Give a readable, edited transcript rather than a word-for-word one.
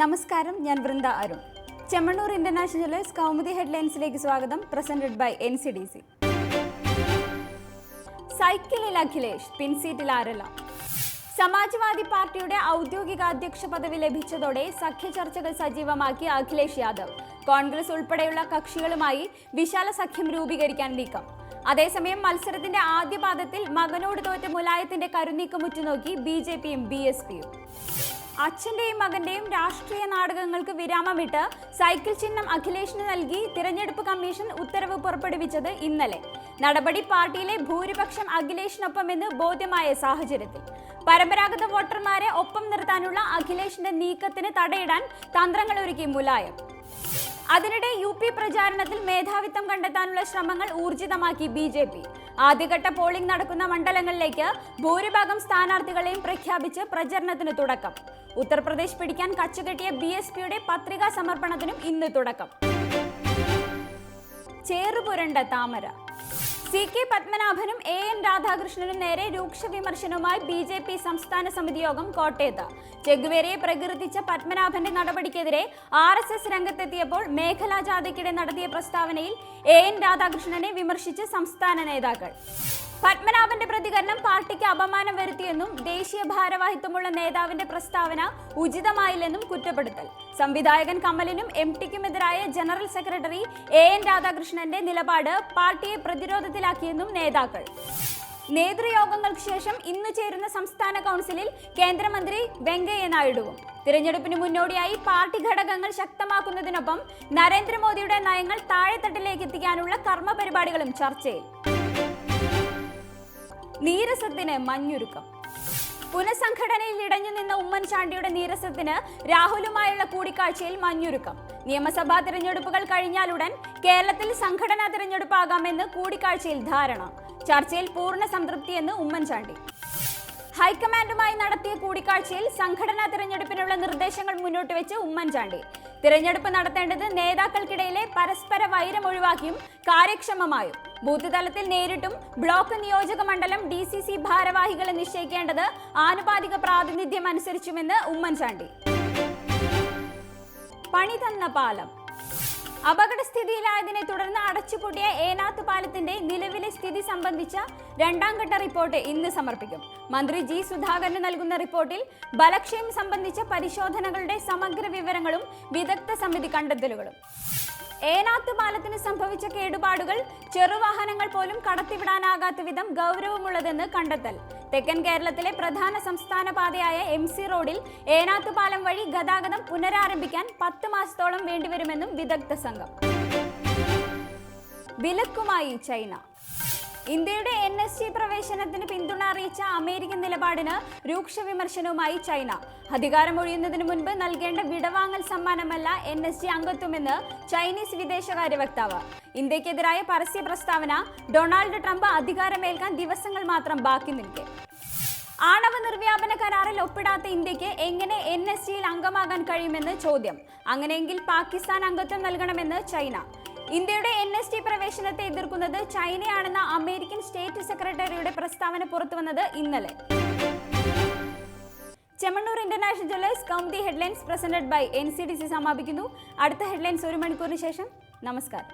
നമസ്കാരം, ഞാൻ വൃന്ദ അരുൺ. ചെമ്മണ്ണൂർ ഇന്റർനാഷണൽ കൗമുദി ഹെഡ്ലൈൻസിലേക്ക് സ്വാഗതം. Presented by NCDC. സൈക്കിളിൽ അഖിലേഷ്, പിൻസീറ്റിൽ ആരെല്ലാം? സമാജ്വാദി പാർട്ടിയുടെ ഔദ്യോഗിക അധ്യക്ഷ പദവി ലഭിച്ചതോടെ സഖ്യ ചർച്ചകൾ സജീവമാക്കി അഖിലേഷ് യാദവ്. കോൺഗ്രസ് ഉൾപ്പെടെയുള്ള കക്ഷികളുമായി വിശാല സഖ്യം രൂപീകരിക്കാൻ നീക്കം. അതേസമയം മത്സരത്തിന്റെ ആദ്യ പാദത്തിൽ മകനോട് തോറ്റ മുലായത്തിന്റെ കരുനീക്കം ഉറ്റുനോക്കി BJPയും BSPയും. അച്ഛന്റെയും മകന്റെയും രാഷ്ട്രീയ നാടകങ്ങൾക്ക് വിരാമമിട്ട് സൈക്കിൾ ചിഹ്നം അഖിലേഷിന് നൽകി തിരഞ്ഞെടുപ്പ് കമ്മീഷൻ ഉത്തരവ് പുറപ്പെടുവിച്ചത് ഇന്നലെ. നടപടി പാർട്ടിയിലെ ഭൂരിപക്ഷം അഖിലേഷിനൊപ്പമെന്ന് ബോധ്യമായ സാഹചര്യത്തിൽ പരമ്പരാഗത വോട്ടർമാരെ ഒപ്പം നിർത്താനുള്ള അഖിലേഷിന്റെ നീക്കത്തിന് തടയിടാൻ തന്ത്രങ്ങളൊരുക്കി മുലായം. അതിനിടെ UP പ്രചാരണത്തിൽ മേധാവിത്വം കണ്ടെത്താനുള്ള ശ്രമങ്ങൾ ഊർജിതമാക്കി BJP. ആദ്യഘട്ട പോളിംഗ് നടക്കുന്ന മണ്ഡലങ്ങളിലേക്ക് ഭൂരിഭാഗം സ്ഥാനാർത്ഥികളെയും പ്രഖ്യാപിച്ച് പ്രചരണത്തിന് തുടക്കം. ഉത്തർപ്രദേശ് പിടിക്കാൻ കച്ചുകെട്ടിയ BSPയുടെ പത്രികാ സമർപ്പണത്തിനും ഇന്ന് തുടക്കം. ചേറുപുരണ്ട താമര. CK പത്മനാഭനും AN രാധാകൃഷ്ണനും നേരെ രൂക്ഷ വിമർശനവുമായി BJP സംസ്ഥാന സമിതി യോഗം കോട്ടയത്ത്. ചെഗുവേരയെ പ്രകീർത്തിച്ച പത്മനാഭന്റെ നടപടിക്കെതിരെ RSS രംഗത്തെത്തിയപ്പോൾ മേഖലാ ജാഥയ്ക്കിടെ നടത്തിയ പ്രസ്താവനയിൽ AN രാധാകൃഷ്ണനെ വിമർശിച്ച് സംസ്ഥാന നേതാക്കൾ. പത്മനാഭന്റെ പ്രതികരണം പാർട്ടിക്ക് അപമാനം വരുത്തിയെന്നും ദേശീയ ഭാരവാഹിത്വമുള്ള നേതാവിന്റെ പ്രസ്താവന ഉചിതമായില്ലെന്നും കുറ്റപ്പെടുത്തൽ. സംവിധായകൻ കമലിനും MTക്കുമെതിരായ ജനറൽ സെക്രട്ടറി AN രാധാകൃഷ്ണന്റെ നിലപാട് പാർട്ടിയെ പ്രതിരോധത്തിലാക്കിയെന്നും നേതാക്കൾ. നേതൃയോഗങ്ങൾക്ക് ശേഷം ഇന്ന് ചേരുന്ന സംസ്ഥാന കൗൺസിലിൽ കേന്ദ്രമന്ത്രി വെങ്കയ്യ നായിഡുവും. തിരഞ്ഞെടുപ്പിന് മുന്നോടിയായി പാർട്ടി ഘടകങ്ങൾ ശക്തമാക്കുന്നതിനൊപ്പം നരേന്ദ്രമോദിയുടെ നയങ്ങൾ താഴെത്തട്ടിലേക്ക് എത്തിക്കാനുള്ള കർമ്മ പരിപാടികളും ചർച്ചയിൽ. നീരസത്തിന് മഞ്ഞുരുക്കം. പുനഃസംഘടനയിൽ ഇടഞ്ഞു നിന്ന ഉമ്മൻചാണ്ടിയുടെ നീരസത്തിന് രാഹുലുമായുള്ള കൂടിക്കാഴ്ചയിൽ മഞ്ഞുരുക്കം. നിയമസഭാ തിരഞ്ഞെടുപ്പുകൾ കഴിഞ്ഞാലുടൻ കേരളത്തിൽ സംഘടനാ തിരഞ്ഞെടുപ്പാകാമെന്ന് കൂടിക്കാഴ്ചയിൽ ധാരണ. ചർച്ചയിൽ പൂർണ്ണ സംതൃപ്തിയെന്ന് ഉമ്മൻചാണ്ടി. ഹൈക്കമാൻഡുമായി നടത്തിയ കൂടിക്കാഴ്ചയിൽ സംഘടനാ തിരഞ്ഞെടുപ്പിനുള്ള നിർദ്ദേശങ്ങൾ മുന്നോട്ട് വെച്ച് ഉമ്മൻചാണ്ടി. തിരഞ്ഞെടുപ്പ് നടത്തേണ്ടത് നേതാക്കൾക്കിടയിലെ പരസ്പര വൈരം ഒഴിവാക്കിയും കാര്യക്ഷമമായും ബൂത്ത് തലത്തിൽ നേരിട്ടും ബ്ലോക്ക് നിയോജക മണ്ഡലം DCC ഭാരവാഹികളെ നിശ്ചയിക്കേണ്ടത് ആനുപാതിക പ്രാതിനിധ്യം അനുസരിച്ചുമെന്ന് ഉമ്മൻചാണ്ടി. പണി തന്ന പാലം. അപകടസ്ഥിതിയിലായതിനെ തുടർന്ന് അടച്ചുപൂട്ടിയ ഏനാത്ത് പാലത്തിന്റെ നിലവിലെ സ്ഥിതി സംബന്ധിച്ച രണ്ടാം ഘട്ട റിപ്പോർട്ട് ഇന്ന് സമർപ്പിക്കും. മന്ത്രി G സുധാകരന് നൽകുന്ന റിപ്പോർട്ടിൽ ബലക്ഷയം സംബന്ധിച്ച പരിശോധനകളുടെ സമഗ്ര വിവരങ്ങളും വിദഗ്ധ സമിതി കണ്ടെത്തലുകളും. ഏനാത്ത് പാലത്തിന് സംഭവിച്ച കേടുപാടുകൾ ചെറുവാഹനങ്ങൾ പോലും കടത്തിവിടാനാകാത്ത വിധം ഗൗരവമുള്ളതെന്ന് കണ്ടെത്തൽ. തെക്കൻ കേരളത്തിലെ പ്രധാന സംസ്ഥാന പാതയായ MC റോഡിൽ ഏനാത്ത് പാലം വഴി ഗതാഗതം പുനരാരംഭിക്കാൻ 10 മാസത്തോളം വേണ്ടിവരുമെന്നും വിദഗ്ധ സംഘം. വിലക്കുമായി ചൈന. ഇന്ത്യയുടെ NSG പ്രവേശനത്തിന് പിന്തുണ അറിയിച്ച അമേരിക്കൻ നിലപാടിന് രൂക്ഷ വിമർശനവുമായി ചൈന. അധികാരമൊഴിയുന്നതിന് മുൻപ് നൽകേണ്ട വിടവാങ്ങൽ സമ്മാനമല്ല NSG അംഗത്വമെന്ന് ചൈനീസ് വിദേശകാര്യ വക്താവ്. ഇന്ത്യക്കെതിരായ പരസ്യ പ്രസ്താവന ഡൊണാൾഡ് ട്രംപ് അധികാരമേൽക്കാൻ ദിവസങ്ങൾ മാത്രം ബാക്കി നിൽക്കെ. ആണവ നിർവ്യാപന കരാറിൽ ഒപ്പിടാത്ത ഇന്ത്യക്ക് എങ്ങനെ NSGയിൽ അംഗമാകാൻ കഴിയുമെന്ന് ചോദ്യം. അങ്ങനെയെങ്കിൽ പാകിസ്ഥാൻ അംഗത്വം നൽകണമെന്ന് ചൈന. ഇന്ത്യയുടെ NSG പ്രവേശനത്തെ എതിർക്കുന്നത് ചൈനയാണെന്ന അമേരിക്കൻ സ്റ്റേറ്റ് സെക്രട്ടറിയുടെ പ്രസ്താവന പുറത്തുവന്നത് ഇന്നലെ. Chemmanur international jewellers Kaumudi headlines presented by NCDC സമാപിക്കുന്നു. അടുത്ത ഹെഡ്ലൈൻസ് 1 മണിക്കൂറിന് ശേഷം. നമസ്കാരം.